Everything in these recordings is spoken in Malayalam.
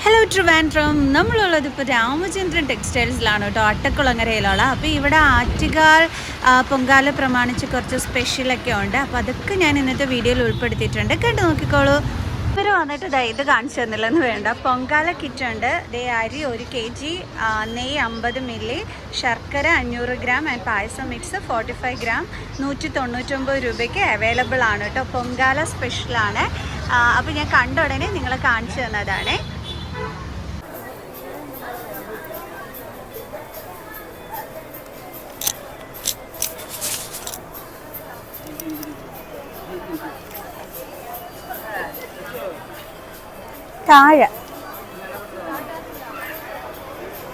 ഹലോ ട്രിവാൻഡ്രം, നമ്മളുള്ളത് ഇപ്പോൾ രാമചന്ദ്രൻ ടെക്സ്റ്റൈൽസിലാണ് കേട്ടോ, അട്ടക്കുളങ്ങരയിലുള്ള. അപ്പോൾ ഇവിടെ ആറ്റുകാൽ പൊങ്കാല പ്രമാണിച്ച് കുറച്ച് സ്പെഷ്യലൊക്കെ ഉണ്ട്. അപ്പോൾ അതൊക്കെ ഞാൻ ഇന്നത്തെ വീഡിയോയിൽ ഉൾപ്പെടുത്തിയിട്ടുണ്ട്, കണ്ടു നോക്കിക്കോളൂ. ഇവർ വന്നിട്ട് ഇത് കാണിച്ചു തന്നില്ലെന്ന് വേണ്ട. പൊങ്കാല കിറ്റുണ്ട്. അരി 1 kg, നെയ്യ് 50 മില്ലി, ശർക്കര 500 gram and payasam mix 45 gram 199 രൂപയ്ക്ക് അവൈലബിൾ ആണ് കേട്ടോ. പൊങ്കാല സ്പെഷ്യലാണ്. അപ്പോൾ ഞാൻ കണ്ട ഉടനെ നിങ്ങളെ കാണിച്ചു തന്നതാണ്. താഴെ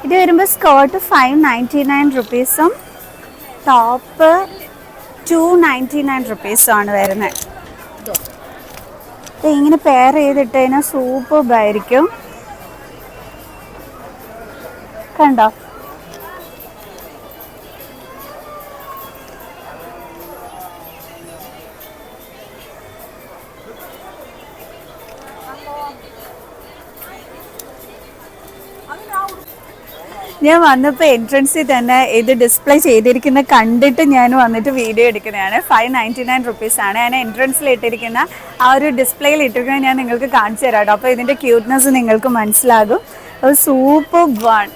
ഇത് വരുമ്പോൾ സ്കേർട്ട് 599 റുപ്പീസും ടോപ്പ് 299 റുപ്പീസും ആണ് വരുന്നത്. ഇങ്ങനെ പെയർ ചെയ്തിട്ട് കഴിഞ്ഞാൽ സൂപ്പർബായിരിക്കും. കണ്ടോ? ഞാൻ വന്നപ്പോൾ എൻട്രൻസിൽ തന്നെ ഇത് ഡിസ്പ്ലേ ചെയ്തിരിക്കുന്ന കണ്ടിട്ട് ഞാൻ വന്നിട്ട് വീഡിയോ എടുക്കുന്നതാണ്. 599 റുപ്പീസാണ്. ഞാൻ എൻട്രൻസിൽ ഇട്ടിരിക്കുന്ന ആ ഒരു ഡിസ്പ്ലേയിൽ ഇട്ടിരിക്കുന്നത് ഞാൻ നിങ്ങൾക്ക് കാണിച്ചു തരാം കേട്ടോ. അപ്പോൾ ഇതിൻ്റെ ക്യൂട്ട്നെസ് നിങ്ങൾക്ക് മനസ്സിലാകും. അത് സൂപ്പർ വൺ.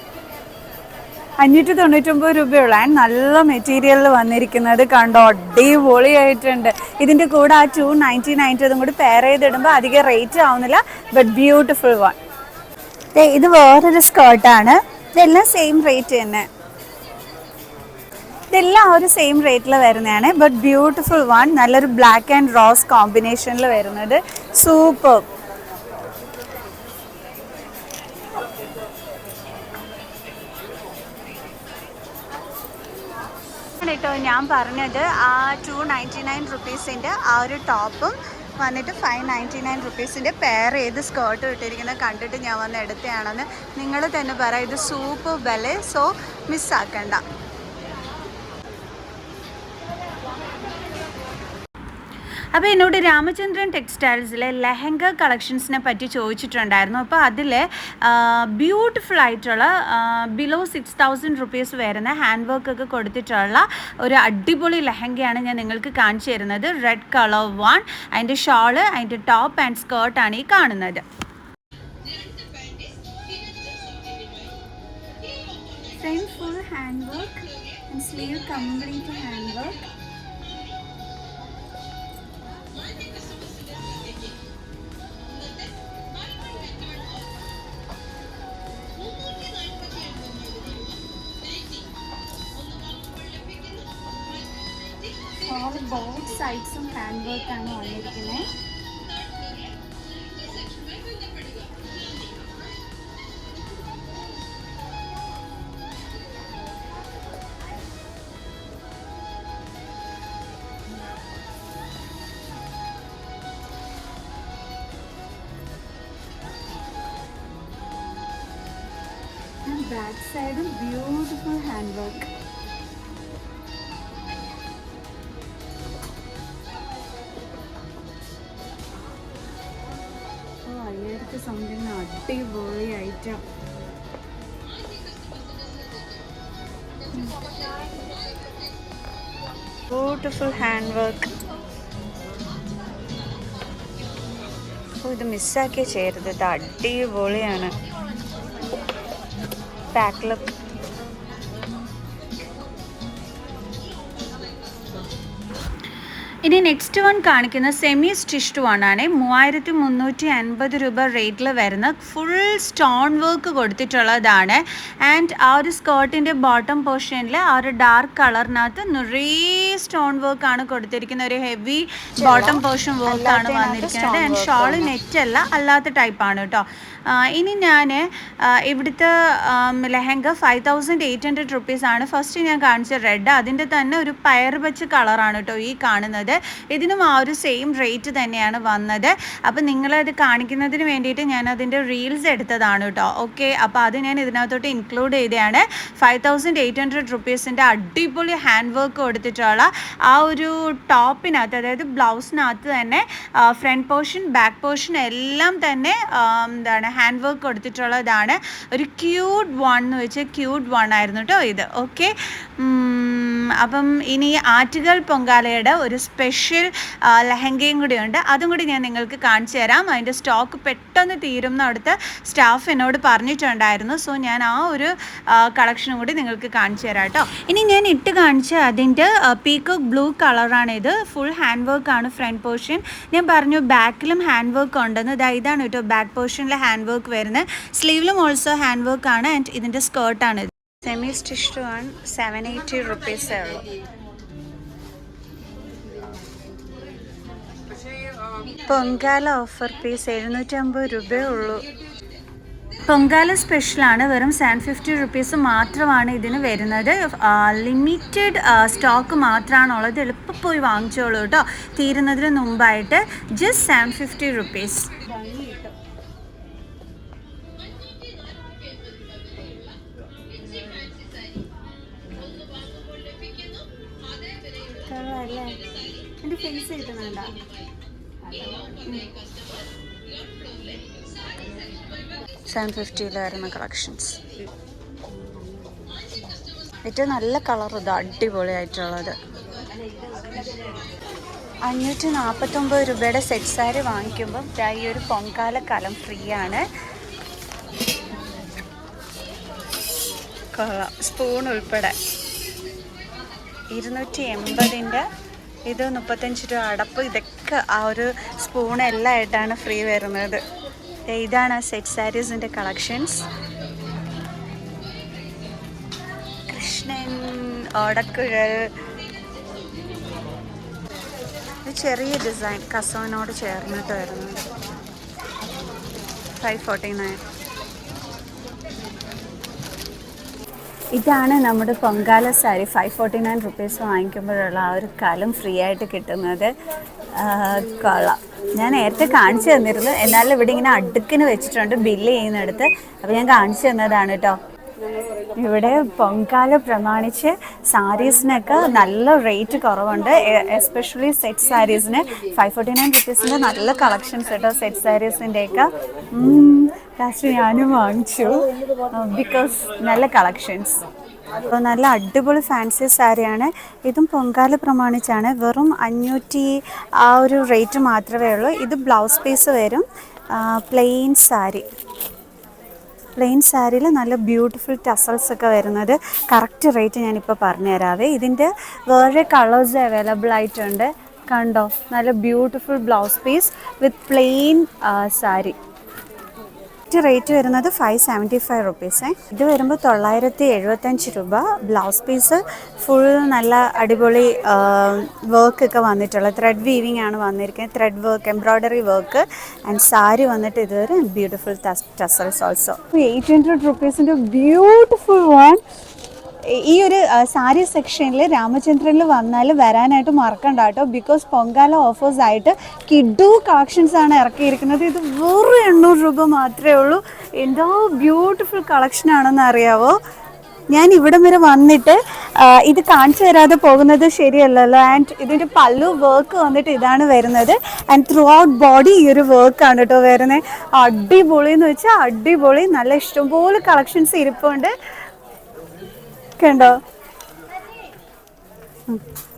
599 രൂപയുള്ള നല്ല മെറ്റീരിയലിൽ വന്നിരിക്കുന്നത് കണ്ടോ, അടിപൊളിയായിട്ടുണ്ട്. ഇതിൻ്റെ കൂടെ ആ 299 കൂടി പെയർ ചെയ്തിടുമ്പോൾ അധികം റേറ്റ് ആവുന്നില്ല, ബട്ട് ബ്യൂട്ടിഫുൾ വൺ. ഇത് വേറൊരു സ്കേർട്ടാണ്. ഇതെല്ലാം സെയിം റേറ്റ് തന്നെ. ഇതെല്ലാം ആ ഒരു സെയിം റേറ്റിൽ വരുന്നതാണ്, ബട്ട് ബ്യൂട്ടിഫുൾ വൺ. നല്ലൊരു ബ്ലാക്ക് ആൻഡ് റോസ് കോമ്പിനേഷനിൽ വരുന്നത് സൂപ്പർ. കേട്ടോ ഞാൻ പറഞ്ഞത് ആ 299 റുപ്പീസിൻ്റെ ആ ഒരു ടോപ്പും വന്നിട്ട് 599 റുപ്പീസിൻ്റെ പെയർ ചെയ്ത് സ്കേർട്ട് ഇട്ടിരിക്കുന്നത് കണ്ടിട്ട് ഞാൻ വന്ന് എടുത്തതാണെന്ന് നിങ്ങൾ തന്നെ പറയാം. ഇത് സൂപ്പർ വില, സോ മിസ്സാക്കണ്ട. അപ്പോൾ എന്നോട് രാമചന്ദ്രൻ ടെക്സ്റ്റൈൽസിലെ ലെഹങ്ക കളക്ഷൻസിനെ പറ്റി ചോദിച്ചിട്ടുണ്ടായിരുന്നു. അപ്പോൾ അതിൽ ബ്യൂട്ടിഫുൾ ആയിട്ടുള്ള ബിലോ 6000 റുപ്പീസ് വരുന്ന ഹാൻഡ് വർക്കൊക്കെ കൊടുത്തിട്ടുള്ള ഒരു അടിപൊളി ലെഹങ്കയാണ് ഞാൻ നിങ്ങൾക്ക് കാണിച്ചു തരുന്നത്. Red colour one. അതിൻ്റെ ഷോള്, അതിൻ്റെ ടോപ്പ് ആൻഡ് സ്കേർട്ടാണ് ഈ കാണുന്നത്. Front full hand work and sleeve complete hand work. Both സൈഡ്സും ഹാൻഡ് വർക്കാണ് വന്നിരിക്കുന്നത്. ബാക്ക് സൈഡും ബ്യൂട്ടിഫുൾ ഹാൻഡ് വർക്ക്. സംതിങ് അടിപൊളി ഐറ്റം. Beautiful hand work. ഇത് മിസ്സാക്കിയ ചെയ്യരുത്, ഇത് അടിപൊളിയാണ്. Back look. ഇനി നെക്സ്റ്റ് വൺ കാണിക്കുന്ന സെമി സ്റ്റിച്ച്ഡ് വൺ ആണ്. 3350 രൂപ റേറ്റിൽ വരുന്ന ഫുൾ സ്റ്റോൺ വർക്ക് കൊടുത്തിട്ടുള്ളതാണ്. ആൻഡ് ആ ഒരു സ്കേർട്ടിൻ്റെ ബോട്ടം പോർഷനിൽ ആ ഒരു ഡാർക്ക് കളറിനകത്ത് നിറയെ സ്റ്റോൺ വർക്കാണ് കൊടുത്തിരിക്കുന്നത്. ഒരു ഹെവി ബോട്ടം പോർഷൻ വർക്കാണ് വന്നിരിക്കുന്നത്. ആൻഡ് ഷോള് നെറ്റല്ല, അല്ലാത്ത ടൈപ്പാണ് കേട്ടോ. ഇനി ഞാൻ ഇവിടുത്തെ ലെഹങ്ക 5800 റുപ്പീസാണ്. ഫസ്റ്റ് ഞാൻ കാണിച്ച റെഡ്, അതിൻ്റെ തന്നെ ഒരു പയർ പച്ച കളറാണ് കേട്ടോ ഈ കാണുന്നത്. ഇതിനും ആ ഒരു സെയിം റേറ്റ് തന്നെയാണ് വന്നത്. അപ്പോൾ നിങ്ങളത് കാണിക്കുന്നതിന് വേണ്ടിയിട്ട് ഞാൻ അതിൻ്റെ റീൽസ് എടുത്തതാണ് കേട്ടോ. ഓക്കെ, അപ്പോൾ അത് ഞാൻ ഇതിനകത്തോട്ട് ഇൻക്ലൂഡ് ചെയ്തതാണ്. 5800 റുപ്പീസിൻ്റെ അടിപൊളി ഹാൻഡ് വർക്ക് കൊടുത്തിട്ടുള്ള ആ ഒരു ടോപ്പിനകത്ത്, അതായത് ബ്ലൗസിനകത്ത് തന്നെ ഫ്രണ്ട് പോർഷൻ, ബാക്ക് പോർഷൻ എല്ലാം തന്നെ എന്താണ് ഹാൻഡ് വർക്ക് കൊടുത്തിട്ടുള്ളതാണ്. ഒരു ക്യൂട്ട് വൺ എന്ന് വെച്ചാൽ ക്യൂട്ട് വൺ ആയിരുന്നു കേട്ടോ ഇത്. ഓക്കെ, അപ്പം ഇനി ആറ്റുകാൽ പൊങ്കാലയുടെ ഒരു സ്പെഷ്യൽ ലെഹങ്കയും കൂടി ഉണ്ട്. അതും കൂടി ഞാൻ നിങ്ങൾക്ക് കാണിച്ചു തരാം. അതിൻ്റെ സ്റ്റോക്ക് പെട്ടെന്ന് തീരുന്ന അവിടുത്തെ സ്റ്റാഫ് എന്നോട് പറഞ്ഞിട്ടുണ്ടായിരുന്നു. സോ ഞാൻ ആ ഒരു കളക്ഷനും കൂടി നിങ്ങൾക്ക് കാണിച്ചു തരാം കേട്ടോ. ഇനി ഞാൻ ഇട്ട് കാണിച്ച അതിൻ്റെ പീക്കോക്ക് ബ്ലൂ കളറാണിത്. ഫുൾ ഹാൻഡ് വർക്കാണ് ഫ്രണ്ട് പോർഷൻ. ഞാൻ പറഞ്ഞു ബാക്കിലും ഹാൻഡ് വർക്ക് ഉണ്ടെന്ന്. ഇതാണ് കേട്ടോ ബാക്ക് പോർഷനിൽ ഹാൻഡ് വർക്ക് വരുന്നത്. സ്ലീവിലും ഓൾസോ ഹാൻഡ് വർക്കാണ്. ആൻഡ് ഇതിൻ്റെ സ്കേർട്ടാണ് ഇത്. സെമി സ്റ്റിച്ച്ഡ് വൺ 780 റുപ്പീസേ ഉള്ളൂ. പൊങ്കാല ഓഫർ പീസ് 750 രൂപയേ ഉള്ളൂ. പൊങ്കാല സ്പെഷ്യലാണ്. വെറും 750 റുപ്പീസ് മാത്രമാണ് ഇതിന് വരുന്നത്. ലിമിറ്റഡ് സ്റ്റോക്ക് മാത്രമാണുള്ളത്. എളുപ്പം പോയി വാങ്ങിച്ചോളൂ കേട്ടോ, തീരുന്നതിന് മുമ്പായിട്ട്. Just 750 rupees. എൻ്റെ ഫേസ് കിട്ടുന്നുണ്ടോ? 750 വരുന്ന കളക്ഷൻസ്. ഏറ്റവും നല്ല കളർ ഇത്, അടിപൊളിയായിട്ടുള്ളത്. 549 രൂപയുടെ സെറ്റ് സാരി വാങ്ങിക്കുമ്പം ഈ ഒരു പൊങ്കാല കലം ഫ്രീ ആണ്. സ്പൂൺ ഉൾപ്പെടെ 280. ഇത് 35 രൂപ അടപ്പ്. ഇതൊക്കെ ആ ഒരു സ്പൂൺ എല്ലാം ആയിട്ടാണ് ഫ്രീ വരുന്നത്. ഇതാണ് സെറ്റ് സാരീസിൻ്റെ കളക്ഷൻസ്. കൃഷ്ണൻ, ഓടക്കുഴൽ, ഇത് ചെറിയ ഡിസൈൻ കസവിനോട് ചേർന്നിട്ട് വരുന്നത്. 549. ഇതാണ് നമ്മുടെ പൊങ്കാല സാരി. 549 റുപ്പീസ് വാങ്ങിക്കുമ്പോഴുള്ള ആ ഒരു കലം ഫ്രീ ആയിട്ട് കിട്ടുന്നത്. കൊള്ളാം. ഞാൻ നേരത്തെ കാണിച്ചു തന്നിരുന്നു, എന്നാലും ഇവിടെ ഇങ്ങനെ അടുക്കിന് വെച്ചിട്ടുണ്ട് ബില്ല് ചെയ്യുന്നിടത്ത്. അപ്പോൾ ഞാൻ കാണിച്ചു തന്നതാണ് കേട്ടോ. ഇവിടെ പൊങ്കാല പ്രമാണിച്ച് സാരീസിനൊക്കെ നല്ല റേറ്റ് കുറവുണ്ട്. എസ്പെഷ്യലി സെറ്റ് സാരീസിന് 549 റുപ്പീസിൻ്റെ നല്ല കളക്ഷൻസ് കേട്ടോ. സെറ്റ് സാരീസിൻ്റെയൊക്കെ ലാസ്റ്റ് ഞാനും വാങ്ങിച്ചു, ബിക്കോസ് നല്ല കളക്ഷൻസ്. അപ്പോൾ നല്ല അടിപൊളി ഫാൻസി സാരിയാണ്. ഇതും പൊങ്കാല പ്രമാണിച്ചാണ്. വെറും 500 ആ ഒരു റേറ്റ് മാത്രമേ ഉള്ളൂ. ഇത് ബ്ലൗസ് പീസ് വരും. പ്ലെയിൻ സാരി. പ്ലെയിൻ സാരിയിൽ നല്ല ബ്യൂട്ടിഫുൾ ടസൽസ് ഒക്കെ വരുന്നത്. കറക്റ്റ് റേറ്റ് ഞാനിപ്പോൾ പറഞ്ഞുതരാവേ. ഇതിൻ്റെ വേറെ കളേഴ്സ് അവൈലബിൾ ആയിട്ടുണ്ട്. കണ്ടോ, നല്ല ബ്യൂട്ടിഫുൾ ബ്ലൗസ് പീസ് വിത്ത് പ്ലെയിൻ സാരി. റേറ്റ് വരുന്നത് 575 റുപ്പീസ്. ഇത് വരുമ്പോൾ 975 രൂപ. ബ്ലൗസ് പീസ് ഫുൾ നല്ല അടിപൊളി വർക്കൊക്കെ വന്നിട്ടുള്ള ത്രെഡ് വീവിങ് ആണ് വന്നിരിക്കുന്നത്. Thread work, embroidery work. And sari വന്നിട്ട് ഇതൊരു ബ്യൂട്ടിഫുൾ ടസൽസ് ഓൾസോ. 800 റുപ്പീസിൻ്റെ ബ്യൂട്ടിഫുൾ വൺ. ഈ ഒരു സാരി സെക്ഷനിൽ രാമചന്ദ്രനിൽ വന്നാൽ വരാനായിട്ട് മറക്കണ്ട കേട്ടോ. ബിക്കോസ് പൊങ്കാല ഓഫേഴ്സ് ആയിട്ട് കിഡു കളക്ഷൻസ് ആണ് ഇറക്കിയിരിക്കുന്നത്. ഇത് വെറും 800 രൂപ മാത്രമേ ഉള്ളൂ. എന്തോ ബ്യൂട്ടിഫുൾ കളക്ഷൻ ആണെന്ന് അറിയാവോ. ഞാൻ ഇവിടം വരെ വന്നിട്ട് ഇത് കാണിച്ചു തരാതെ പോകുന്നത് ശരിയല്ലല്ലോ. ആൻഡ് ഇതിൻ്റെ പല്ലു വർക്ക് വന്നിട്ട് ഇതാണ് വരുന്നത്. ആൻഡ് ത്രൂ ഔട്ട് ബോഡി ഈ ഒരു വർക്കാണ് കേട്ടോ വരുന്നത്. അടിപൊളി എന്ന് വെച്ചാൽ അടിപൊളി. നല്ല ഇഷ്ടംപോലെ കളക്ഷൻസ് ഇരിപ്പുണ്ട്. കണ്ടോ,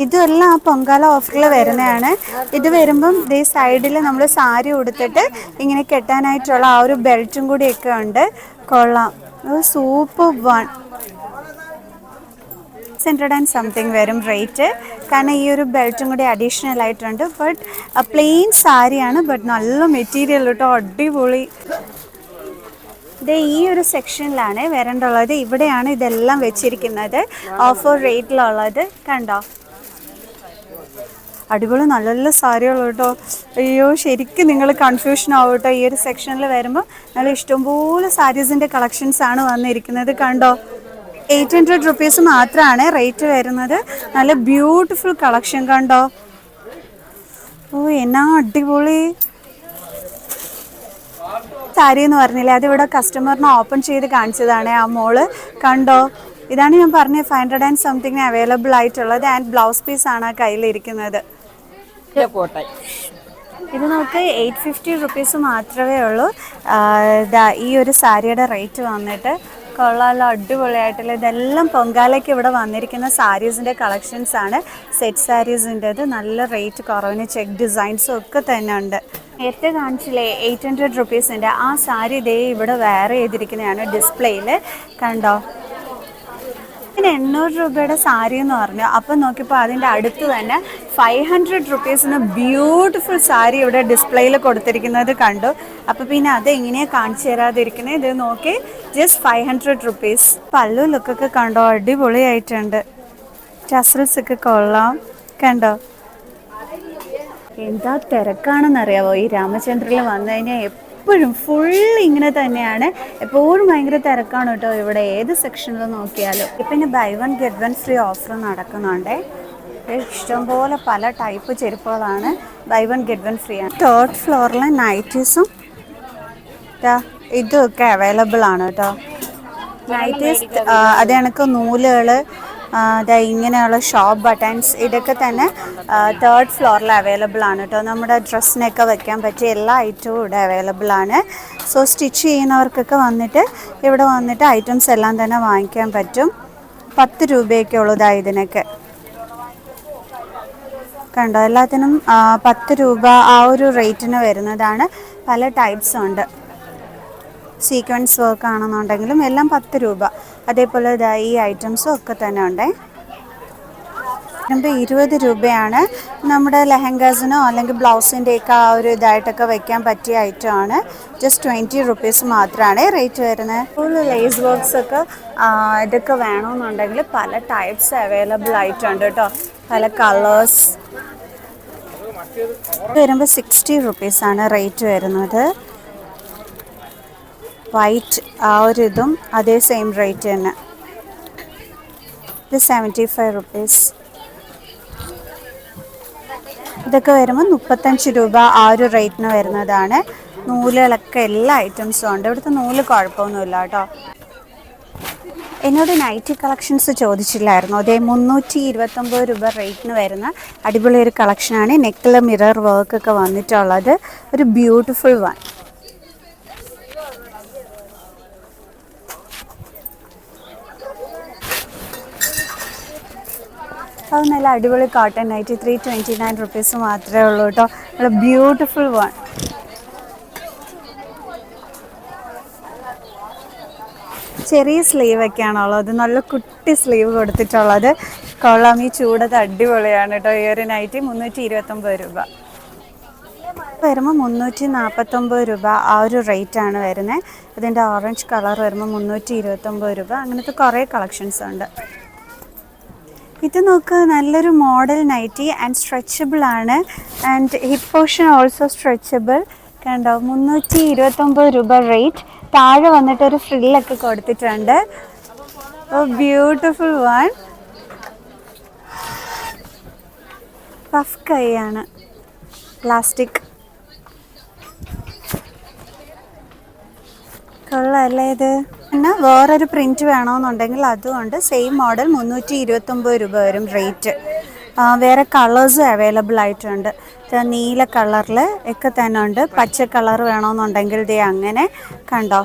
ഇതെല്ലാം പൊങ്കാല ഓഫറിൽ വരുന്നതാണ്. ഇത് വരുമ്പം ഈ സൈഡിൽ നമ്മൾ സാരി ഉടുത്തിട്ട് ഇങ്ങനെ കെട്ടാനായിട്ടുള്ള ആ ഒരു ബെൽറ്റും കൂടിയൊക്കെ ഉണ്ട്. കൊള്ളാം. Super one. 600 വരും റേറ്റ്. കാരണം ഈ ഒരു ബെൽറ്റും കൂടി അഡീഷണൽ ആയിട്ടുണ്ട്. ബട്ട് പ്ലെയിൻ സാരിയാണ്. ബട്ട് നല്ല മെറ്റീരിയൽ കേട്ടോ, അടിപൊളി. ഇത് ഈ ഒരു സെക്ഷനിലാണ് വരേണ്ടുള്ളത്. ഇവിടെയാണ് ഇതെല്ലാം വെച്ചിരിക്കുന്നത് ഓഫർ റേറ്റിലുള്ളത്. കണ്ടോ, അടിപൊളി നല്ല നല്ല സാരികൾ കേട്ടോ. അയ്യോ, ശരിക്കും നിങ്ങൾ കൺഫ്യൂഷൻ ആവും കേട്ടോ. ഈ ഒരു സെക്ഷനിൽ വരുമ്പോൾ നല്ല ഇഷ്ടംപോലെ സാരീസിൻ്റെ കളക്ഷൻസ് ആണ് വന്നിരിക്കുന്നത്. കണ്ടോ, 800 റുപ്പീസ് മാത്രമാണ് റേറ്റ് വരുന്നത്. നല്ല ബ്യൂട്ടിഫുൾ കളക്ഷൻ കണ്ടോ. ഓ, എന്നാ അടിപൊളി സാരി എന്ന് പറഞ്ഞില്ലേ, അതിവിടെ കസ്റ്റമറിന് ഓപ്പൺ ചെയ്ത് കാണിച്ചതാണ് ആ മോള്. കണ്ടോ, ഇതാണ് ഞാൻ പറഞ്ഞത് 500 അവൈലബിൾ ആയിട്ടുള്ളത്. ആൻഡ് ബ്ലൗസ് പീസ് ആണ് കയ്യിലിരിക്കുന്നത്. ഇത് നമുക്ക് 850 മാത്രമേ ഉള്ളൂ. ഈ ഒരു സാരിയുടെ റേറ്റ് വന്നിട്ട് കൊള്ളാലോ, അടിപൊളിയായിട്ടുള്ള. ഇതെല്ലാം പൊങ്കാലയ്ക്ക് ഇവിടെ വന്നിരിക്കുന്ന സാരീസിൻ്റെ കളക്ഷൻസ് ആണ്. സെറ്റ് സാരീസിൻ്റെത് നല്ല റേറ്റ് കുറവിന് ചെക്ക് ഡിസൈൻസും ഒക്കെ തന്നെ ഉണ്ട്. നേരത്തെ കാണിച്ചില്ലേ 800 റുപ്പീസിൻ്റെ ആ സാരി ഇതേ ഇവിടെ വെയർ ചെയ്തിരിക്കുന്നതാണ് ഡിസ്പ്ലേയിൽ, കണ്ടോ. പിന്നെ 800 രൂപയുടെ സാരി എന്ന് പറഞ്ഞു. അപ്പം നോക്കിയപ്പോൾ അതിൻ്റെ അടുത്ത് തന്നെ 500 റുപ്പീസിന് ബ്യൂട്ടിഫുൾ സാരി ഇവിടെ ഡിസ്പ്ലേയിൽ കൊടുത്തിരിക്കുന്നത് കണ്ടു. അപ്പോൾ പിന്നെ അത് എങ്ങനെയാണ് കാണിച്ചു തരാതിരിക്കുന്നത്. ഇത് നോക്കി, ജസ്റ്റ് 500 റുപ്പീസ്. പല്ലു ലുക്കൊക്കെ കണ്ടോ, അടിപൊളിയായിട്ടുണ്ട്. ടസൽസ് ഒക്കെ കൊള്ളാം, കണ്ടോ. എന്താ തിരക്കാണെന്നറിയാവോ ഈ രാമചന്ദ്രയിൽ വന്നു കഴിഞ്ഞാൽ. എപ്പോഴും ഫുൾ ഇങ്ങനെ തന്നെയാണ്, എപ്പോഴും ഭയങ്കര തിരക്കാണ് കേട്ടോ ഇവിടെ, ഏത് സെക്ഷനിൽ നോക്കിയാലും. പിന്നെ buy one get one free offer നടക്കുന്നുണ്ട്. ഇഷ്ടംപോലെ പല ടൈപ്പ് ചെരുപ്പുകളാണ് buy one get one free ആണ്. 3rd ഫ്ലോറിലെ നൈറ്റീസും ഇതൊക്കെ അവൈലബിൾ ആണ് കേട്ടോ. നൈറ്റീസ് അത് കണക്ക് നൂലുകൾ, ഇങ്ങനെയുള്ള ഷോപ്പ് ബട്ടൺസ്, ഇതൊക്കെ തന്നെ 3rd ഫ്ലോറിൽ അവൈലബിൾ ആണ് കേട്ടോ. നമ്മുടെ ഡ്രസ്സിനൊക്കെ വെക്കാൻ പറ്റിയ എല്ലാ ഐറ്റവും ഇവിടെ അവൈലബിൾ ആണ്. സോ സ്റ്റിച്ച് ചെയ്യുന്നവർക്കൊക്കെ വന്നിട്ട് ഇവിടെ വന്നിട്ട് ഐറ്റംസ് എല്ലാം തന്നെ വാങ്ങിക്കാൻ പറ്റും. 10 രൂപയൊക്കെ ഉള്ളൂ ഇതിനൊക്കെ, കണ്ടോ. എല്ലാത്തിനും 10 രൂപ ആ ഒരു റേറ്റിന് വരുന്നതാണ്. പല ടൈപ്സും ഉണ്ട്. സീക്വൻസ് വർക്ക് ആണെന്നുണ്ടെങ്കിലും എല്ലാം 10 രൂപ. അതേപോലെ ഈ ഐറ്റംസും ഒക്കെ തന്നെ ഉണ്ട്. 20 രൂപയാണ്. നമ്മുടെ ലെഹങ്കാസിനോ അല്ലെങ്കിൽ ബ്ലൗസിൻ്റെയൊക്കെ ആ ഒരു ഇതായിട്ടൊക്കെ വെക്കാൻ പറ്റിയ ഐറ്റമാണ്. ജസ്റ്റ് 20 റുപ്പീസ് മാത്രമാണ് റേറ്റ് വരുന്നത്. ഫുൾ ലേസ് വർക്ക്സ് ഒക്കെ ഇതൊക്കെ വേണമെന്നുണ്ടെങ്കിൽ പല ടൈപ്സ് അവൈലബിൾ ആയിട്ടുണ്ട് കേട്ടോ, പല കളേഴ്സ്. വരുമ്പോൾ 60 റുപ്പീസാണ് റേറ്റ് വരുന്നത്. വൈറ്റ് ആ ഒരു ഇതും അതേ സെയിം റേറ്റ് തന്നെ. ഇത് 75 റുപ്പീസ്. ഇതൊക്കെ വരുമ്പോൾ 35 രൂപ ആ ഒരു റേറ്റിന് വരുന്നതാണ്. നൂലുകളൊക്കെ എല്ലാ ഐറ്റംസും ഉണ്ട്. ഇവിടുത്തെ നൂല് കുഴപ്പമൊന്നുമില്ല കേട്ടോ. എന്നോട് നൈറ്റി കളക്ഷൻസ് ചോദിച്ചില്ലായിരുന്നു. അതേ 329 രൂപ റേറ്റിന് വരുന്ന അടിപൊളി ഒരു കളക്ഷനാണ്. നെക്കിൽ മിറർ വർക്കൊക്കെ വന്നിട്ടുള്ളത്, ഒരു ബ്യൂട്ടിഫുൾ വൺ. അത് നല്ല അടിപൊളി കോട്ടൺ നൈറ്റി 329 റുപ്പീസ് മാത്രമേ ഉള്ളൂ കേട്ടോ. നല്ല ബ്യൂട്ടിഫുൾ വൺ. ചെറിയ സ്ലീവൊക്കെയാണുള്ളത്, നല്ല കുട്ടി സ്ലീവ് കൊടുത്തിട്ടുള്ളത്. കൊള്ളാം, ഈ ചൂടത് അടിപൊളിയാണ് കേട്ടോ. ഈ ഒരു നൈറ്റി 329 രൂപ വരുമ്പോൾ 349 രൂപ ആ ഒരു റേറ്റാണ് വരുന്നത്. അതിൻ്റെ ഓറഞ്ച് കളർ വരുമ്പോൾ 329 രൂപ. അങ്ങനത്തെ കുറേ കളക്ഷൻസ് ഉണ്ട്. ഇത് നോക്ക്, നല്ലൊരു മോഡൽ നൈറ്റി ആൻഡ് സ്ട്രെച്ചബിൾ ആണ്. And hip portion also stretchable, കണ്ടോ. 329 രൂപ റേറ്റ്. താഴെ വന്നിട്ട് ഒരു ഫ്രില്ലൊക്കെ കൊടുത്തിട്ടുണ്ട്. Beautiful one. പഫ് കൈ ആണ്, പ്ലാസ്റ്റിക്. കൊള്ളാമല്ലേ ഇത്. പിന്നെ വേറൊരു പ്രിൻറ്റ് വേണമെന്നുണ്ടെങ്കിൽ അതുകൊണ്ട് സെയിം മോഡൽ 329 രൂപ വരും റേറ്റ്. വേറെ കളേഴ്സും അവൈലബിൾ ആയിട്ടുണ്ട്. നീല കളറിൽ ഒക്കെ തന്നെ ഉണ്ട്. പച്ച കളർ വേണമെന്നുണ്ടെങ്കിൽ ദേ അങ്ങനെ, കണ്ടോ.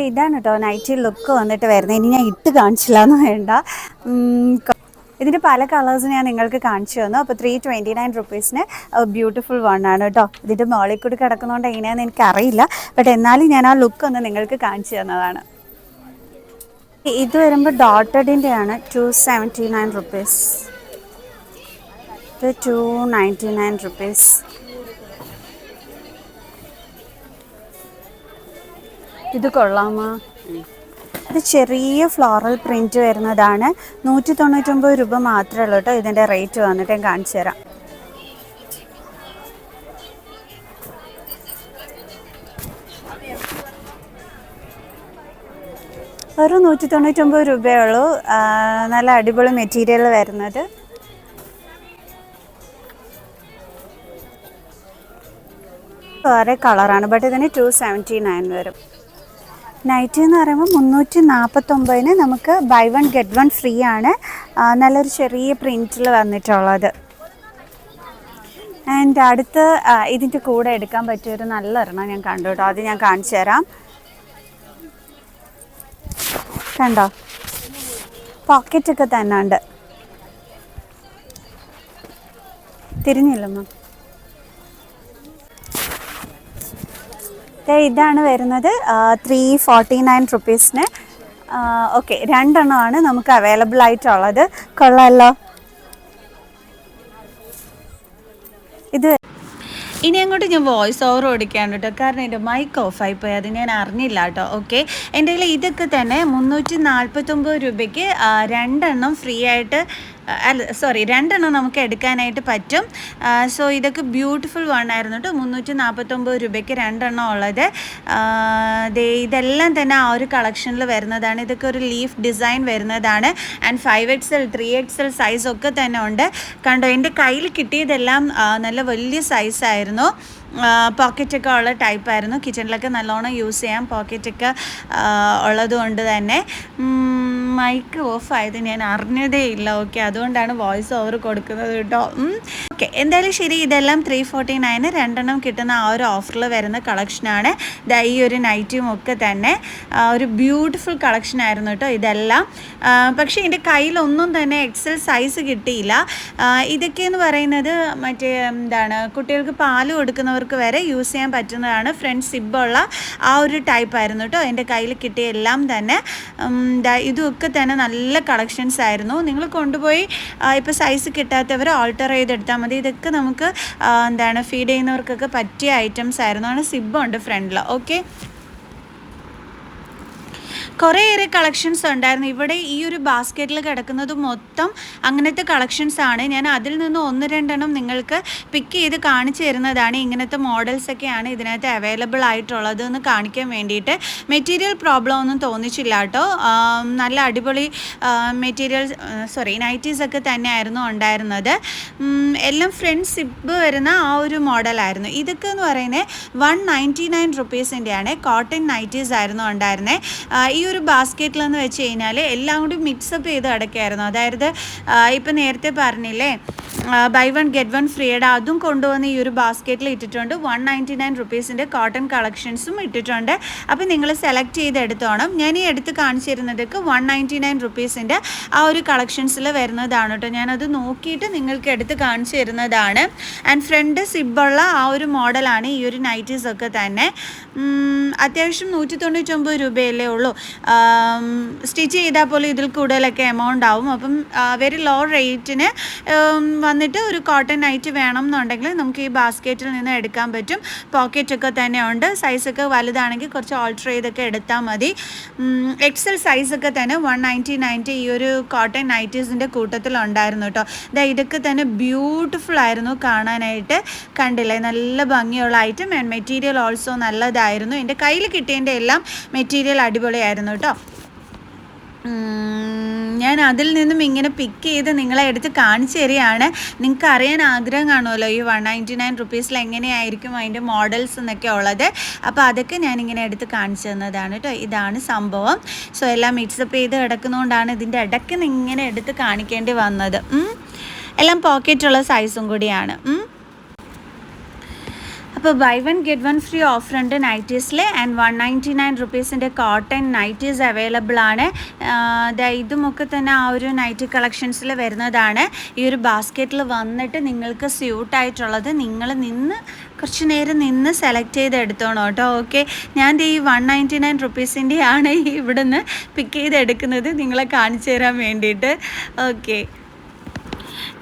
ഇതാണ് കേട്ടോ നൈറ്റി ലുക്ക് വന്നിട്ട് വരുന്നത്. ഇനി ഞാൻ ഇട്ട് കാണിച്ചില്ല എന്ന് വേണ്ട. ഇതിൻ്റെ പല കളേഴ്സ് ഞാൻ നിങ്ങൾക്ക് കാണിച്ചു തന്നു. അപ്പോൾ 329 റുപ്പീസിന് ബ്യൂട്ടിഫുൾ വൺ ആണ് കേട്ടോ. ഇതിൻ്റെ മോളിൽ കൂടി കിടക്കുന്നതുകൊണ്ട് എങ്ങനെയാണെന്ന് എനിക്കറിയില്ല, ബട്ട് എന്നാലും ഞാൻ ആ ലുക്ക് ഒന്ന് നിങ്ങൾക്ക് കാണിച്ചു തന്നതാണ്. ഇത് വരുമ്പോൾ ഡോട്ടഡിൻ്റെ ആണ്. 279 റുപ്പീസ്. ഇത് 299 റുപ്പീസ്. ഇത് കൊള്ളാമോ? ഇത് ചെറിയ ഫ്ലോറൽ പ്രിൻറ്റ് വരുന്നതാണ്. 199 രൂപ മാത്രമേ ഉള്ളൂ കേട്ടോ. ഇതിൻ്റെ റേറ്റ് വന്നിട്ട് ഞാൻ കാണിച്ചു തരാം. ഒരു 199 രൂപയേ ഉള്ളൂ. നല്ല അടിപൊളി മെറ്റീരിയൽ വരുന്നത്. വേറെ കളറാണ്, ബട്ട് ഇതിന് 279 വരും. നൈറ്റി എന്ന് പറയുമ്പോൾ 349 നമുക്ക് buy one get one free ആണ്. നല്ലൊരു ചെറിയ പ്രിൻറ്റിൽ വന്നിട്ടുള്ളത്. ആൻഡ് അടുത്ത് ഇതിൻ്റെ കൂടെ എടുക്കാൻ പറ്റിയൊരു നല്ലൊരെണ്ണം ഞാൻ കണ്ടു കേട്ടോ. അത് ഞാൻ കാണിച്ചു തരാം. കണ്ടോ, പോക്കറ്റൊക്കെ തന്നെ ഉണ്ട്. തിരിഞ്ഞില്ലമ്മ. ഇതാണ് വരുന്നത് 349 റുപ്പീസിന്. ഓക്കെ, 2 എണ്ണമാണ് നമുക്ക് അവൈലബിൾ ആയിട്ടുള്ളത്. കൊള്ളാമല്ലോ. ഇത് ഇനി അങ്ങോട്ട് ഞാൻ വോയിസ് ഓവർ ഓടിക്കാണ് കേട്ടോ, കാരണം എൻ്റെ മൈക്ക് ഓഫായി പോയി, അത് ഞാൻ അറിഞ്ഞില്ല കേട്ടോ. ഓക്കെ, എൻ്റെ കയ്യിൽ ഇതൊക്കെ തന്നെ 349 രൂപയ്ക്ക് 2 എണ്ണം ഫ്രീ ആയിട്ട്, അല്ല സോറി 2 എണ്ണം നമുക്ക് എടുക്കാനായിട്ട് പറ്റും. സോ ഇതൊക്കെ ബ്യൂട്ടിഫുൾ വൺ ആയിരുന്നു കേട്ടോ. 349 രൂപയ്ക്ക് 2 എണ്ണം ഉള്ളത്. ഇതെല്ലാം തന്നെ ആ ഒരു കളക്ഷനിൽ വരുന്നതാണ്. ഇതൊക്കെ ഒരു ലീഫ് ഡിസൈൻ വരുന്നതാണ്. ആൻഡ് 5XL 3XL സൈസൊക്കെ തന്നെ ഉണ്ട്. കണ്ടോ, എൻ്റെ കയ്യിൽ കിട്ടിയതെല്ലാം നല്ല വലിയ സൈസായിരുന്നു. പോക്കറ്റൊക്കെ ഉള്ള ടൈപ്പായിരുന്നു. കിച്ചണിലൊക്കെ നല്ലോണം യൂസ് ചെയ്യാം പോക്കറ്റൊക്കെ ഉള്ളത് കൊണ്ട് തന്നെ. മൈക്ക് ഓഫായത് ഞാൻ അറിഞ്ഞതേ ഇല്ല. ഓക്കെ, അതുകൊണ്ടാണ് വോയിസ് ഓവർ കൊടുക്കുന്നത് കേട്ടോ. ഓക്കെ, എന്തായാലും ശരി. ഇതെല്ലാം 349 2 എണ്ണം കിട്ടുന്ന ആ ഒരു ഓഫറിൽ വരുന്ന കളക്ഷനാണ്. ഈ ഒരു നൈറ്റിയും ഒക്കെ തന്നെ ഒരു ബ്യൂട്ടിഫുൾ കളക്ഷനായിരുന്നു കേട്ടോ ഇതെല്ലാം. പക്ഷേ എൻ്റെ കയ്യിലൊന്നും തന്നെ XL സൈസ് കിട്ടിയില്ല. ഇതൊക്കെയെന്ന് പറയുന്നത് മറ്റേ എന്താണ്, കുട്ടികൾക്ക് പാല് കൊടുക്കുന്നവർക്ക് വരെ യൂസ് ചെയ്യാൻ പറ്റുന്നതാണ്. ഫ്രണ്ട് സിബുള്ള ആ ഒരു ടൈപ്പായിരുന്നു കേട്ടോ എൻ്റെ കയ്യിൽ കിട്ടിയ എല്ലാം തന്നെ. ഇതൊക്കെ തന്നെ നല്ല കളക്ഷൻസ് ആയിരുന്നു. നിങ്ങൾ കൊണ്ടുപോയി ഇപ്പോൾ സൈസ് കിട്ടാത്തവർ ഓൾട്ടർ ചെയ്തെടുത്താൽ മതി. ഇതൊക്കെ നമുക്ക് എന്താണ്, ഫീഡ് ചെയ്യുന്നവർക്കൊക്കെ പറ്റിയ ഐറ്റംസ് ആയിരുന്നു. ആണ് സിബുണ്ട് ഫ്രണ്ടിൽ. ഓക്കെ, കുറേയേറെ കളക്ഷൻസ് ഉണ്ടായിരുന്നു. ഇവിടെ ഈ ഒരു ബാസ്ക്കറ്റിൽ കിടക്കുന്നത് മൊത്തം അങ്ങനത്തെ കളക്ഷൻസ് ആണ്. ഞാൻ അതിൽ നിന്ന് 1-2 എണ്ണം നിങ്ങൾക്ക് പിക്ക് ചെയ്ത് കാണിച്ചു തരുന്നതാണ്. ഇങ്ങനത്തെ മോഡൽസൊക്കെയാണ് ഇതിനകത്ത് അവൈലബിൾ ആയിട്ടുള്ളത് എന്ന് കാണിക്കാൻ വേണ്ടിയിട്ട്. മെറ്റീരിയൽ പ്രോബ്ലം ഒന്നും തോന്നിച്ചില്ല കേട്ടോ. നല്ല അടിപൊളി മെറ്റീരിയൽ നൈറ്റീസൊക്കെ തന്നെയായിരുന്നു ഉണ്ടായിരുന്നത്. എല്ലാം ഫ്രണ്ട് സിബ് വരുന്ന ആ ഒരു മോഡലായിരുന്നു. ഇതൊക്കെ എന്ന് പറയുന്നത് 199 റുപ്പീസിൻ്റെയാണ്. കോട്ടൺ നൈറ്റീസ് ആയിരുന്നു ഉണ്ടായിരുന്നത്. ഈ ഒരു ബാസ്ക്കറ്റിലെന്ന് വെച്ച് കഴിഞ്ഞാൽ എല്ലാം കൂടി മിക്സപ്പ് ചെയ്ത് കിടക്കുകയായിരുന്നു. അതായത് ഇപ്പം നേരത്തെ പറഞ്ഞില്ലേ ബൈ 1 ഗെറ്റ് 1 ഫ്രീയുടെ, അതും കൊണ്ടുവന്ന് ഈ ഒരു ബാസ്ക്കറ്റിൽ ഇട്ടിട്ടുണ്ട്. 199 റുപ്പീസിൻ്റെ കോട്ടൺ കളക്ഷൻസും ഇട്ടിട്ടുണ്ട്. അപ്പം നിങ്ങൾ സെലക്ട് ചെയ്ത് എടുത്തോണം. ഞാൻ ഈ എടുത്ത് കാണിച്ചിരുന്നതൊക്കെ 199 റുപ്പീസിൻ്റെ ആ ഒരു കളക്ഷൻസിൽ വരുന്നതാണ് കേട്ടോ. ഞാനത് നോക്കിയിട്ട് നിങ്ങൾക്ക് എടുത്ത് കാണിച്ചു തരുന്നതാണ്. ആൻഡ് ഫ്രണ്ട് സിബുള്ള ആ ഒരു മോഡലാണ് ഈ ഒരു നൈറ്റീസൊക്കെ തന്നെ. അത്യാവശ്യം 199 രൂപയല്ലേ ഉള്ളൂ. സ്റ്റിച്ച് ചെയ്താൽ പോലും ഇതിൽ കൂടുതലൊക്കെ എമൗണ്ട് ആവും. അപ്പം വെരി ലോ റേറ്റിന് വന്നിട്ട് ഒരു കോട്ടൺ നൈറ്റ് വേണം എന്നുണ്ടെങ്കിൽ നമുക്ക് ഈ ബാസ്ക്കറ്റിൽ നിന്ന് എടുക്കാൻ പറ്റും. പോക്കറ്റൊക്കെ തന്നെ ഉണ്ട്. സൈസൊക്കെ വലുതാണെങ്കിൽ കുറച്ച് ഓൾട്ടർ ചെയ്തൊക്കെ എടുത്താൽ മതി. XL സൈസൊക്കെ തന്നെ 199 ഈ ഒരു കോട്ടൺ നൈറ്റീസിൻ്റെ കൂട്ടത്തിലുണ്ടായിരുന്നു കേട്ടോ. ഇതൊക്കെ തന്നെ ബ്യൂട്ടിഫുൾ ആയിരുന്നു കാണാനായിട്ട്. കണ്ടില്ലേ, നല്ല ഭംഗിയുള്ള ഐറ്റം. ആൻഡ് മെറ്റീരിയൽ ഓൾസോ നല്ലതായിരുന്നു. എൻ്റെ കയ്യിൽ കിട്ടിയതിൻ്റെ എല്ലാം മെറ്റീരിയൽ അടിപൊളിയായിരുന്നു കേട്ടോ. ഞാൻ അതിൽ നിന്നും ഇങ്ങനെ പിക്ക് ചെയ്ത് നിങ്ങളെ എടുത്ത് കാണിച്ചു തരികയാണ്. നിങ്ങൾക്ക് അറിയാൻ ആഗ്രഹം കാണുമല്ലോ ഈ 199 റുപ്പീസിൽ എങ്ങനെയായിരിക്കും അതിൻ്റെ മോഡൽസ് എന്നൊക്കെ ഉള്ളത്. അപ്പോൾ അതൊക്കെ ഞാനിങ്ങനെ എടുത്ത് കാണിച്ചു തന്നതാണ് കേട്ടോ. ഇതാണ് സംഭവം. സോ എല്ലാം മിക്സപ്പ് ചെയ്ത് കിടക്കുന്നതുകൊണ്ടാണ് ഇതിൻ്റെ ഇടയ്ക്ക് ഇങ്ങനെ എടുത്ത് കാണിക്കേണ്ടി വന്നത്. എല്ലാം പോക്കറ്റുള്ള സൈസും കൂടിയാണ്. അപ്പോൾ ബൈ 1 ഗെറ്റ് 1 ഫ്രീ ഓഫർ ഉണ്ട് നൈറ്റീസിൽ. ആൻഡ് 199 റുപ്പീസിൻ്റെ കോട്ടൺ നൈറ്റീസ് അവൈലബിൾ ആണ്. ഇതുമൊക്കെ തന്നെ ആ ഒരു നൈറ്റി കളക്ഷൻസിൽ വരുന്നതാണ്. ഈ ഒരു ബാസ്ക്കറ്റിൽ വന്നിട്ട് നിങ്ങൾക്ക് സ്യൂട്ടായിട്ടുള്ളത് നിങ്ങൾ കുറച്ച് നേരം നിന്ന് സെലക്ട് ചെയ്ത് എടുത്തോണം കേട്ടോ. ഓക്കെ, ഞാൻ ഈ 199 റുപ്പീസിൻ്റെയാണ് ഇവിടുന്ന് പിക്ക് ചെയ്ത് എടുക്കുന്നത് നിങ്ങളെ കാണിച്ചു തരാൻ വേണ്ടിയിട്ട്. ഓക്കെ,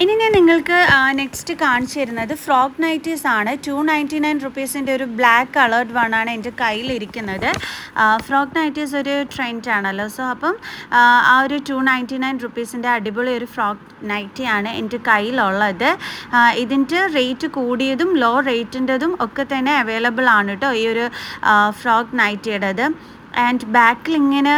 ഇനി ഞാൻ നിങ്ങൾക്ക് നെക്സ്റ്റ് കാണിച്ചു തരുന്നത് ഫ്രോക്ക് നൈറ്റീസ് ആണ്. 299 റുപ്പീസിൻ്റെ ഒരു ബ്ലാക്ക് കളേർഡ് വണ്ണാണ് എൻ്റെ കയ്യിലിരിക്കുന്നത്. ഫ്രോക്ക് നൈറ്റീസ് ഒരു ട്രെൻഡ് ആണല്ലോ. സോ അപ്പം ആ ഒരു 299 റുപ്പീസിൻ്റെ അടിപൊളി ഒരു ഫ്രോക്ക് നൈറ്റിയാണ് എൻ്റെ കയ്യിലുള്ളത്. ഇതിൻ്റെ റേറ്റ് കൂടിയതും ലോ റേറ്റിൻ്റെതും ഒക്കെ തന്നെ അവൈലബിൾ ആണ് കേട്ടോ ഈ ഒരു ഫ്രോക്ക് നൈറ്റിയുടേത്. ആൻഡ് ബാക്കിൽ ഇങ്ങനെ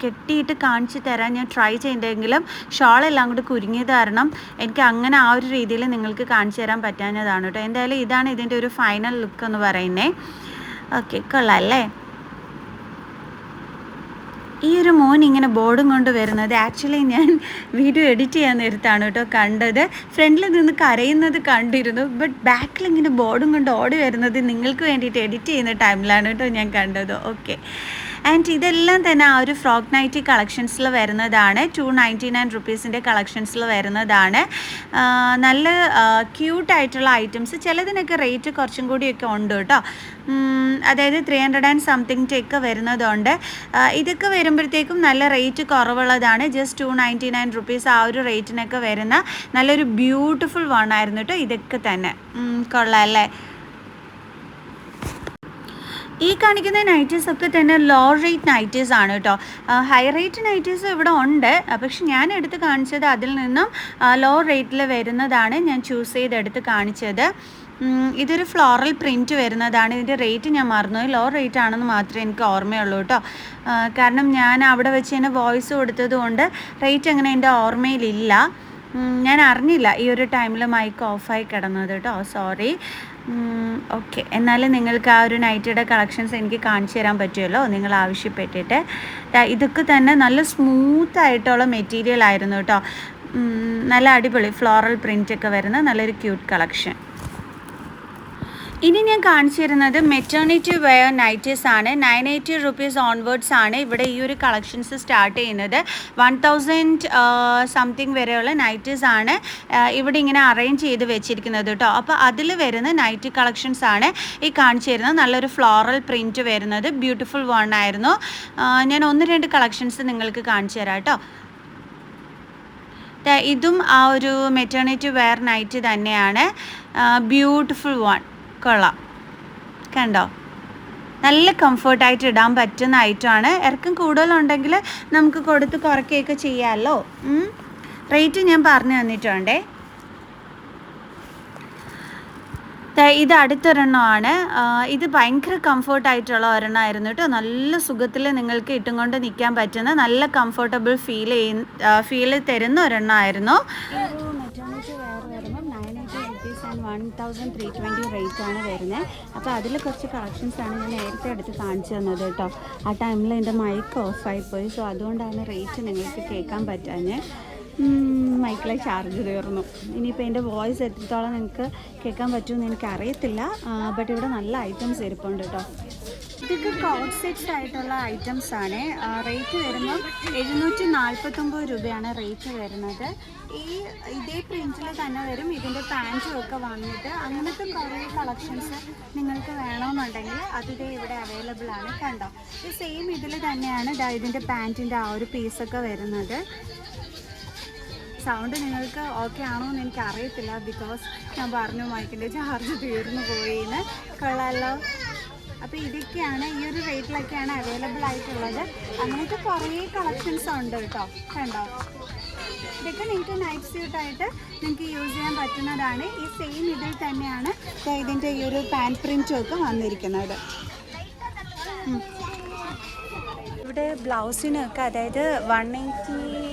കെട്ടിയിട്ട് കാണിച്ചു തരാൻ ഞാൻ ട്രൈ ചെയ്തെങ്കിലും ഷോളെല്ലാം കൂടി കുരുങ്ങിയത് കാരണം എനിക്ക് അങ്ങനെ ആ ഒരു രീതിയിൽ നിങ്ങൾക്ക് കാണിച്ചു തരാൻ പറ്റാഞ്ഞതാണ് കേട്ടോ. എന്തായാലും ഇതാണ് ഇതിൻ്റെ ഒരു ഫൈനൽ ലുക്ക് എന്ന് പറയുന്നത്. ഓക്കെ, കൊള്ളാം അല്ലേ? ഈ ഒരു മോൻ ഇങ്ങനെ ബോർഡും കൊണ്ട് വരുന്നത് ആക്ച്വലി ഞാൻ വീഡിയോ എഡിറ്റ് ചെയ്യാൻ നേരത്താണ് കേട്ടോ കണ്ടത്. ഫ്രണ്ടിൽ നിന്ന് കരയുന്നത് കണ്ടിരുന്നു, ബട്ട് ബാക്കിൽ ഇങ്ങനെ ബോർഡും കൊണ്ട് ഓടി വരുന്നത് നിങ്ങൾക്ക് വേണ്ടിയിട്ട് എഡിറ്റ് ചെയ്യുന്ന ടൈമിലാണ് കേട്ടോ ഞാൻ കണ്ടത്. ഓക്കെ, ആൻഡ് ഇതെല്ലാം തന്നെ ആ ഒരു ഫ്രോക്ക് നൈറ്റി കളക്ഷൻസിൽ വരുന്നതാണ്. 299 റുപ്പീസിൻ്റെ കളക്ഷൻസിൽ വരുന്നതാണ്. നല്ല ക്യൂട്ടായിട്ടുള്ള ഐറ്റംസ്. ചിലതിനൊക്കെ റേറ്റ് കുറച്ചും കൂടിയൊക്കെ ഉണ്ട് കേട്ടോ. അതായത് 300 ആൻഡ് സംതിങ് ഒക്കെ വരുന്നതുണ്ട്. ഇതൊക്കെ വരുമ്പോഴത്തേക്കും നല്ല റേറ്റ് കുറവുള്ളതാണ്. ജസ്റ്റ് 299 റുപ്പീസ് ആ ഒരു റേറ്റിനൊക്കെ വരുന്ന നല്ലൊരു ബ്യൂട്ടിഫുൾ വൺ ആയിരുന്നു കേട്ടോ. ഇതൊക്കെ തന്നെ കൊള്ളാം അല്ലേ. ഈ കാണിക്കുന്ന നൈറ്റീസ് ഒക്കെ തന്നെ ലോ റേറ്റ് നൈറ്റീസ് ആണ് കേട്ടോ. ഹൈ റേറ്റ് നൈറ്റീസ് ഇവിടെ ഉണ്ട്, പക്ഷെ ഞാൻ എടുത്ത് കാണിച്ചത് അതിൽ നിന്നും ലോ റേറ്റിൽ വരുന്നതാണ് ഞാൻ ചൂസ് ചെയ്തെടുത്ത് കാണിച്ചത്. ഇതൊരു ഫ്ലോറൽ പ്രിൻറ്റ് വരുന്നതാണ്. ഇതിൻ്റെ റേറ്റ് ഞാൻ മറന്നുപോയി. ലോ റേറ്റ് ആണെന്ന് മാത്രമേ എനിക്ക് ഓർമ്മയുള്ളൂ കേട്ടോ. കാരണം ഞാൻ അവിടെ വെച്ച് തന്നെ വോയിസ് കൊടുത്തത് കൊണ്ട് റേറ്റ് അങ്ങനെ എൻ്റെ ഓർമ്മയിലില്ല. ഞാൻ അറിഞ്ഞില്ല ഈ ഒരു ടൈമിൽ മൈക്ക് ഓഫായി കിടന്നത് കേട്ടോ, സോറി. ഓക്കെ, എന്നാലും നിങ്ങൾക്ക് ആ ഒരു നൈറ്റിയുടെ കളക്ഷൻസ് എനിക്ക് കാണിച്ചു തരാൻ പറ്റുമല്ലോ നിങ്ങൾ ആവശ്യപ്പെട്ടിട്ട്. ഇതൊക്കെ തന്നെ നല്ല സ്മൂത്തായിട്ടുള്ള മെറ്റീരിയൽ ആയിരുന്നു കേട്ടോ. നല്ല അടിപൊളി ഫ്ലോറൽ പ്രിൻ്റൊക്കെ വരുന്ന നല്ലൊരു ക്യൂട്ട് കളക്ഷൻ. ഇനി ഞാൻ കാണിച്ചു തരുന്നത് മെറ്റേണിറ്റി വെയർ നൈറ്റീസ് ആണ്. 980 റുപ്പീസ് ഓൺവേർഡ്സ് ആണ് ഇവിടെ ഈ ഒരു കളക്ഷൻസ് സ്റ്റാർട്ട് ചെയ്യുന്നത്. 1000 സംതിങ് വരെയുള്ള നൈറ്റീസ് ആണ് ഇവിടെ ഇങ്ങനെ അറേഞ്ച് ചെയ്ത് വെച്ചിരിക്കുന്നത് കേട്ടോ. അപ്പോൾ അതിൽ വരുന്ന നൈറ്റി കളക്ഷൻസ് ആണ് ഈ കാണിച്ചു തരുന്നത്. നല്ലൊരു ഫ്ലോറൽ പ്രിൻറ്റ് വരുന്നത് ബ്യൂട്ടിഫുൾ വൺ ആയിരുന്നു. ഞാൻ 1-2 കളക്ഷൻസ് നിങ്ങൾക്ക് കാണിച്ചു തരാം കേട്ടോ. ഇതും ആ ഒരു മെറ്റേണിറ്റി വെയർ നൈറ്റ് തന്നെയാണ്. ബ്യൂട്ടിഫുൾ വൺ, കൊള്ളാം, കണ്ടോ. നല്ല കംഫർട്ടായിട്ട് ഇടാൻ പറ്റുന്ന ഐറ്റമാണ്. ഇറക്കം കൂടുതലുണ്ടെങ്കിൽ നമുക്ക് കൊടുത്ത് കുറയ്ക്കുകയൊക്കെ ചെയ്യാമല്ലോ. റേറ്റ് ഞാൻ പറഞ്ഞു തന്നിട്ടുണ്ടേ. ഇത് അടുത്തൊരെണ്ണമാണ്. ഇത് ഭയങ്കര കംഫർട്ടായിട്ടുള്ള ഒരെണ്ണമായിരുന്നു കേട്ടോ. നല്ല സുഖത്തിൽ നിങ്ങൾക്ക് ഇട്ടും കൊണ്ട് നിൽക്കാൻ പറ്റുന്ന നല്ല കംഫർട്ടബിൾ ഫീൽ തരുന്ന ഒരെണ്ണമായിരുന്നു. മെറ്റേണിറ്റി വെയർ വരുമ്പോൾ 980 റുപ്പീസ് ആൻഡ് 1320 റേറ്റ് ആണ് വരുന്നത്. അപ്പോൾ അതിൽ കുറച്ച് കളക്ഷൻസാണ് ഞാൻ നേരത്തെ എടുത്ത് കാണിച്ചു തന്നത് കേട്ടോ. ആ ടൈമിൽ എൻ്റെ മൈക്ക് ഓഫായിപ്പോയി. സോ അതുകൊണ്ടാണ് റേറ്റ് നിങ്ങൾക്ക് കേൾക്കാൻ പറ്റാഞ്ഞ്. മൈക്കിലെ ചാർജ് തീർന്നു. ഇനിയിപ്പോൾ എൻ്റെ വോയിസ് എത്രത്തോളം നിങ്ങൾക്ക് കേൾക്കാൻ പറ്റുമെന്ന് എനിക്കറിയത്തില്ല. ബട്ട് ഇവിടെ നല്ല ഐറ്റംസ് ഇരിപ്പുണ്ട് കേട്ടോ. ഇതൊക്കെ കോട്ട് സെറ്റ്സ് ആയിട്ടുള്ള ഐറ്റംസ് ആണ്. റേറ്റ് വരുമ്പോൾ 749 രൂപയാണ് റേറ്റ് വരുന്നത്. ഇതേ പ്രിൻറ്റിൽ തന്നെ വരും. ഇതിൻ്റെ പാൻറ്റും ഒക്കെ വന്നിട്ട് അങ്ങനത്തെ കുറേ കളക്ഷൻസ് നിങ്ങൾക്ക് വേണമെന്നുണ്ടെങ്കിൽ അതിതേ ഇവിടെ അവൈലബിൾ ആണ്. കണ്ടോ, ഈ സെയിം ഇതിൽ തന്നെയാണ് ഇതിൻ്റെ പാൻറ്റിൻ്റെ ആ ഒരു പീസൊക്കെ വരുന്നത്. സൗണ്ട് നിങ്ങൾക്ക് ഓക്കെ ആണോ എന്ന് എനിക്കറിയത്തില്ല, ബിക്കോസ് ഞാൻ പറഞ്ഞു മൈക്കിൻ്റെ ചാർജ് തീർന്നു പോയിന്ന്. കൊള്ളാമല്ലോ. അപ്പോൾ ഇതൊക്കെയാണ് ഈ ഒരു റേറ്റിലൊക്കെയാണ് അവൈലബിൾ ആയിട്ടുള്ളത്. അങ്ങനത്തെ കുറേ കളക്ഷൻസ് ഉണ്ട് കേട്ടോ. കണ്ടോ, ഇതൊക്കെ നിങ്ങൾക്ക് നൈറ്റ് സ്യൂട്ടായിട്ട് നിങ്ങൾക്ക് യൂസ് ചെയ്യാൻ പറ്റുന്നതാണ്. ഈ സെയിം ഇതിൽ തന്നെയാണ് ഇതിൻ്റെ ഈ ഒരു പാൻറ് പ്രിൻറ്റും ഒക്കെ വന്നിരിക്കുന്നത്. ഇവിടെ ബ്ലൗസിനൊക്കെ അതായത് 180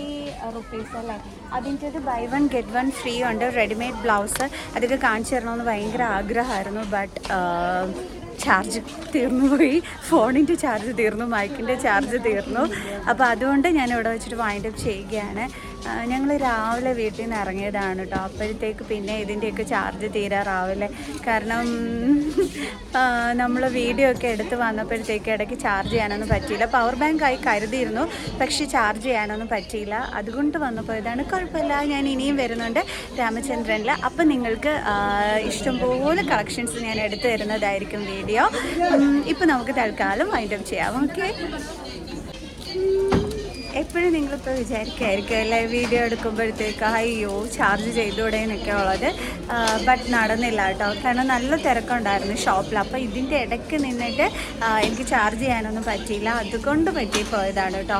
റുപ്പീസ് അല്ലേ, അതിൻ്റെത് ബൈ 1 ഗെറ്റ് 1 ഫ്രീ ഉണ്ട്. റെഡിമെയ്ഡ് ബ്ലൗസ് അതൊക്കെ കാണിച്ചു തരണമെന്ന് ഭയങ്കര ആഗ്രഹമായിരുന്നു. ബട്ട് ചാർജ് തീർന്നു പോയി. ഫോണിൻ്റെ ചാർജ് തീർന്നു, മൈക്കിൻ്റെ ചാർജ് തീർന്നു. അപ്പോൾ അതുകൊണ്ട് ഞാൻ ഇവിടെ വെച്ചിട്ട് വൈൻഡപ്പ് ചെയ്യുകയാണ്. ഞങ്ങൾ രാവിലെ വീട്ടിൽ നിന്ന് ഇറങ്ങിയതാണ് കേട്ടോ. അപ്പോഴത്തേക്ക് പിന്നെ ഇതിൻ്റെയൊക്കെ ചാർജ് തീരാറാവില്ലേ. കാരണം നമ്മൾ വീഡിയോ ഒക്കെ എടുത്ത് വന്നപ്പോഴത്തേക്ക് ഇടയ്ക്ക് ചാർജ് ചെയ്യാനൊന്നും പറ്റിയില്ല. പവർ ബാങ്ക് ആയി കരുതിയിരുന്നു, പക്ഷേ ചാർജ് ചെയ്യാനൊന്നും പറ്റിയില്ല. അതുകൊണ്ട് വന്നപ്പോൾ ഇതാണ്. കുഴപ്പമില്ല, ഞാൻ ഇനിയും വരുന്നുണ്ട് രാമചന്ദ്രനിൽ. അപ്പം നിങ്ങൾക്ക് ഇഷ്ടംപോലെ കളക്ഷൻസ് ഞാൻ എടുത്തു തരുന്നതായിരിക്കും വീഡിയോ. ഇപ്പം നമുക്ക് തൽക്കാലം വൈൻഡപ്പ് ചെയ്യാം. ഓക്കെ, എപ്പോഴും നിങ്ങളിപ്പോൾ വിചാരിക്കുമായിരിക്കും അല്ലേ വീഡിയോ എടുക്കുമ്പോഴത്തേക്ക് അയ്യോ ചാർജ് ചെയ്തുകൂടെ എന്നൊക്കെ ഉള്ളത്. ബട്ട് നടന്നില്ല കേട്ടോ. കാരണം നല്ല തിരക്കുണ്ടായിരുന്നു ഷോപ്പിൽ. അപ്പോൾ ഇതിൻ്റെ ഇടയ്ക്ക് നിന്നിട്ട് എനിക്ക് ചാർജ് ചെയ്യാനൊന്നും പറ്റിയില്ല. അതുകൊണ്ട് പറ്റിപ്പോയതാണ് കേട്ടോ.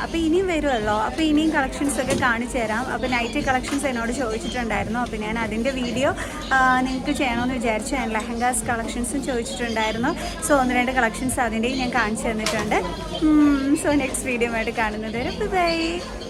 അപ്പോൾ ഇനിയും വരുമല്ലോ. അപ്പോൾ ഇനിയും കളക്ഷൻസൊക്കെ കാണിച്ചു തരാം. അപ്പോൾ നൈറ്റി കളക്ഷൻസ് എന്നോട് ചോദിച്ചിട്ടുണ്ടായിരുന്നു. അപ്പോൾ ഞാൻ അതിൻ്റെ വീഡിയോ നിങ്ങൾക്ക് ചെയ്യണമെന്ന് വിചാരിച്ചു. ഞാൻ ലെഹങ്കാസ് കളക്ഷൻസും ചോദിച്ചിട്ടുണ്ടായിരുന്നു. സോ 1-2 കളക്ഷൻസ് അതിൻ്റെയും ഞാൻ കാണിച്ചു തന്നിട്ടുണ്ട്. സോ നെക്സ്റ്റ് വീഡിയോ ആയിട്ട് കാണുന്നത്. Bye bye.